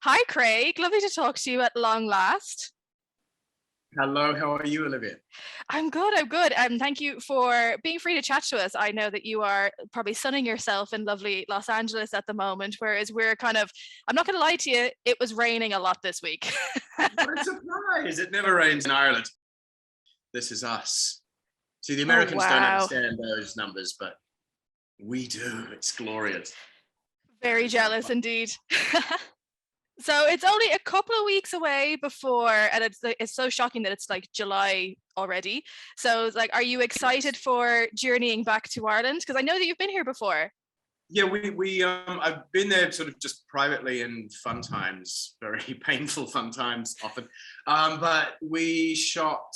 Hi, Craig. Lovely to talk to you at long last. Hello, how are you, Olivia? I'm good. I'm good. And thank you for being free to chat to us. I know that you are probably sunning yourself in lovely Los Angeles at the moment, whereas we're kind of, I'm not going to lie to you, it was raining a lot this week. What a surprise! It never rains in Ireland. This is us. See, the Oh, Americans don't wow. understand those numbers, but we do. It's glorious. Very jealous indeed. So it's only a couple of weeks away before, and it's so shocking that it's like July already. So it's like, are you excited for journeying back to Ireland? Because I know that you've been here before. Yeah, we I've been there sort of just privately in fun times, very painful fun times often. But we shot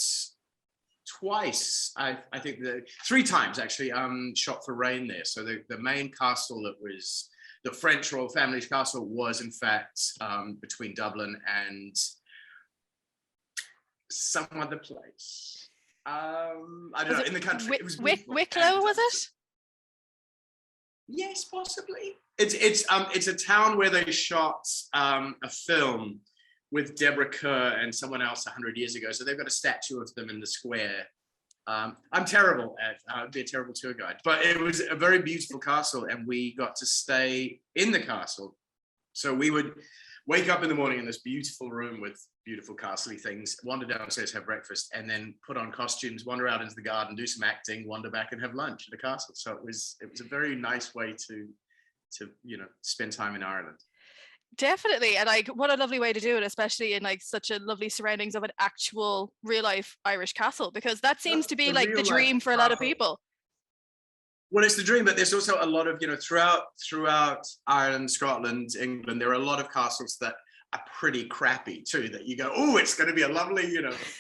twice, I think three times actually, shot for rain there. So the main castle that was the French royal family's castle was in fact between Dublin and some other place. I don't know, in the country. It was Wicklow, was it? Yes, possibly. It's a town where they shot a film with Deborah Kerr and someone else 100 years ago. So they've got a statue of them in the square. I'm terrible at be a terrible tour guide, but it was a very beautiful castle, and we got to stay in the castle. So we would wake up in the morning in this beautiful room with beautiful castle-y things, wander downstairs, have breakfast, and then put on costumes, wander out into the garden, do some acting, wander back and have lunch at the castle. So it was a very nice way to spend time in Ireland. Definitely. And like, what a lovely way to do it, especially in like such a lovely surroundings of an actual real life Irish castle, because that seems to be The like the real life dream for a lot of castle. people. Well, it's the dream, but there's also a lot of, throughout Ireland, Scotland, England, there are a lot of castles that are pretty crappy too, that you go, oh, it's going to be a lovely,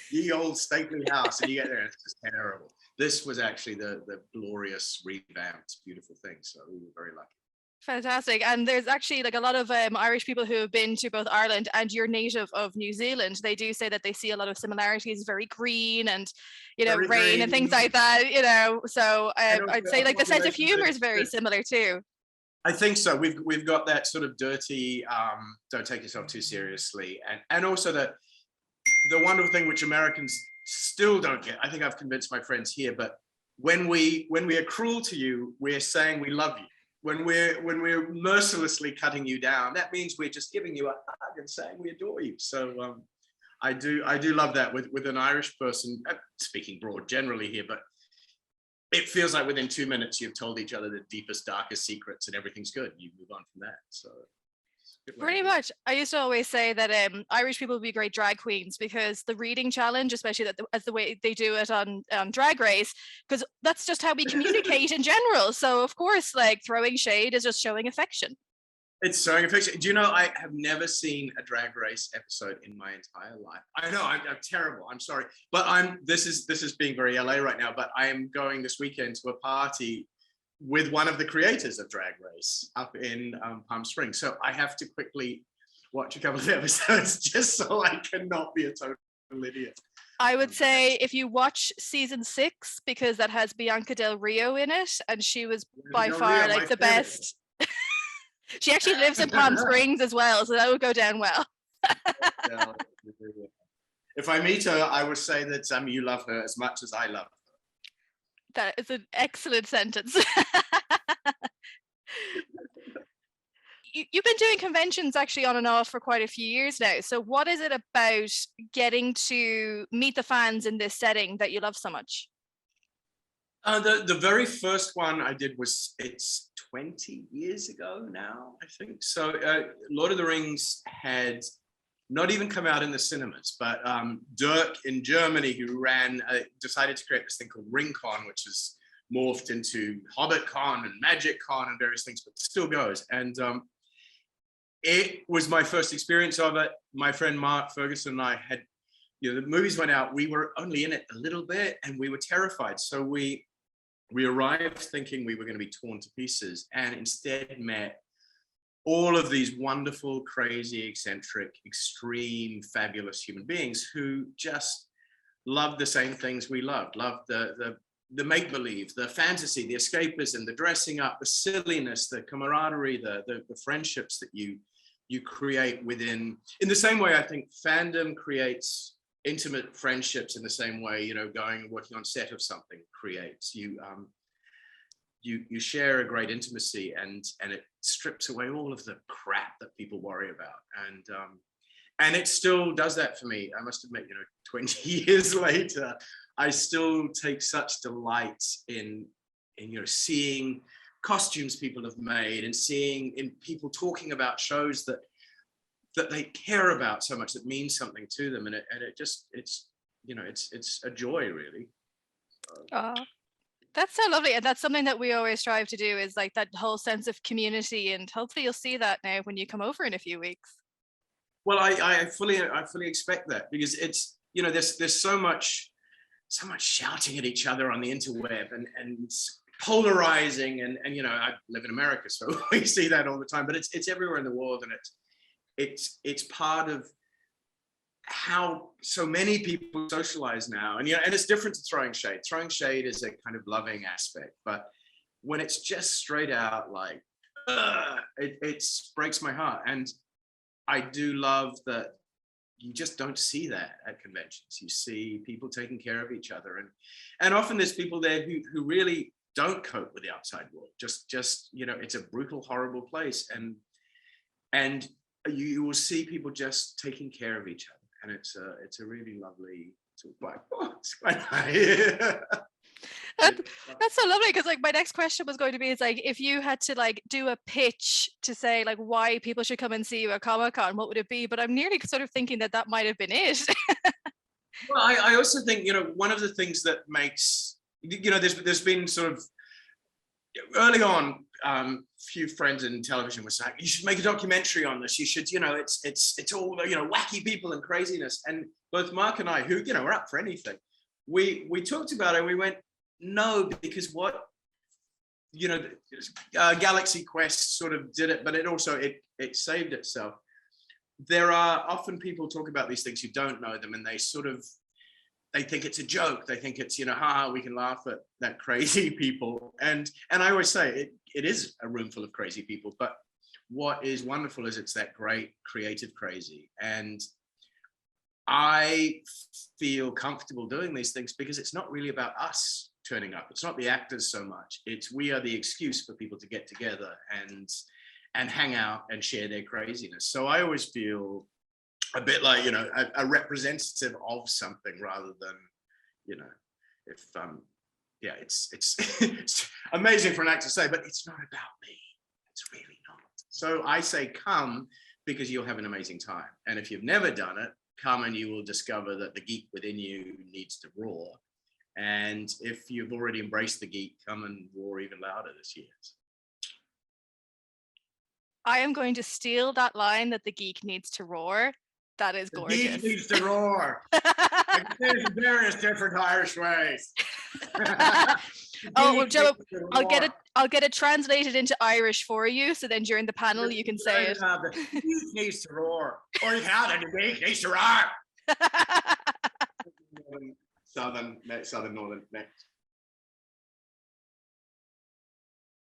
ye old stately house, and you get there and it's just terrible. This was actually the glorious, revamped, beautiful thing. So we were very lucky. Fantastic. And there's actually like a lot of Irish people who have been to both Ireland, and you're native of New Zealand. They do say that they see a lot of similarities, very green and, Very rain green. and things like that. So I'd say like the sense of humor is very good. similar too. I think so. We've got that sort of dirty, don't take yourself too seriously. And also the wonderful thing which Americans still don't get, I think I've convinced my friends here, but when we are cruel to you, we're saying we love you. When we're mercilessly cutting you down, that means we're just giving you a hug and saying we adore you. So I do love that with an Irish person, speaking broad generally here, but it feels like within 2 minutes you've told each other the deepest, darkest secrets, and everything's good. You move on from that. So Pretty much. I used to always say that Irish people would be great drag queens, because the reading challenge, especially as the way they do it on Drag Race, because that's just how we communicate in general. So of course, like, throwing shade is just showing affection. It's showing affection. Do you know, I have never seen a Drag Race episode in my entire life. I know, I'm terrible. I'm sorry, but this is being very LA right now. But I am going this weekend to a party with one of the creators of Drag Race up in Palm Springs. So I have to quickly watch a couple of episodes just so I cannot be a total idiot. I would say if you watch season 6, because that has Bianca Del Rio in it, and she was by far like the best. She actually lives in Palm Springs as well, so that would go down well. If I meet her, I would say that you love her as much as I love her. That is an excellent sentence. You've been doing conventions actually on and off for quite a few years now. So what is it about getting to meet the fans in this setting that you love so much? The very first one I did it's 20 years ago now, I think. So Lord of the Rings had not even come out in the cinemas, but Dirk in Germany, who decided to create this thing called RingCon, which is morphed into HobbitCon and MagicCon and various things, but still goes. And it was my first experience of it. My friend Mark Ferguson and I had, the movies went out. We were only in it a little bit, and we were terrified. So we arrived thinking we were going to be torn to pieces, and instead met all of these wonderful, crazy, eccentric, extreme, fabulous human beings who just loved the same things we loved the make-believe, the fantasy, the escapism, the dressing up, the silliness, the camaraderie, the friendships that you you create within, in the same way I think fandom creates intimate friendships, in the same way, you know, going and working on set of something creates. You share a great intimacy, and it strips away all of the crap that people worry about. And it still does that for me. I must admit, you know, 20 years later, I still take such delight in you know, seeing costumes people have made, and seeing in people talking about shows that they care about so much, that means something to them, and it just, it's, you know, it's a joy, really. Oh, that's so lovely. And that's something that we always strive to do, is like that whole sense of community. And hopefully you'll see that now when you come over in a few weeks. Well, I fully expect that, because it's, you know, there's so much shouting at each other on the interweb, and polarizing, and you know, I live in America, so we see that all the time, but it's everywhere in the world, and it's part of how so many people socialize now. And, you know, and it's different to throwing shade. Throwing shade is a kind of loving aspect, but when it's just straight out like, it breaks my heart. And I do love that you just don't see that at conventions. You see people taking care of each other, and often there's people there who really don't cope with the outside world. Just you know, it's a brutal, horrible place, and you will see people just taking care of each other. And it's a really lovely sort of like, oh, it's quite nice. That's so lovely, because like my next question was going to be, is like, if you had to like do a pitch to say like why people should come and see you at Comic-Con, what would it be? But I'm nearly sort of thinking that might have been it. Well, I also think, you know, one of the things that makes, you know, there's been sort of early on, few friends in television were saying, you should make a documentary on this. You should, you know, it's all, you know, wacky people and craziness. And both Mark and I, who, you know, are up for anything, we talked about it, and we went, no, because what, you know, Galaxy Quest sort of did it, but it also, it saved itself. There are often people talk about these things who don't know them, and they think it's a joke. They think it's, you know, haha, we can laugh at that crazy people. And I always say it is a room full of crazy people, but what is wonderful is it's that great creative crazy. And I feel comfortable doing these things because it's not really about us turning up. It's not the actors so much. We are the excuse for people to get together and hang out and share their craziness. So I always feel a bit like, you know, a representative of something, rather than, you know, if yeah, it's amazing for an actor to say, but it's not about me. It's really not. So I say come, because you'll have an amazing time. And if you've never done it, come and you will discover that the geek within you needs to roar. And if you've already embraced the geek, come and roar even louder this year. I am going to steal that line, that the geek needs to roar. That is gorgeous. The geek needs to roar. There's various different Irish ways. Oh, well, Joe, I'll get it translated into Irish for you, so then during the panel you can say it. The geek needs to roar. Or you can't, the geek needs to roar. Southern, northern, next.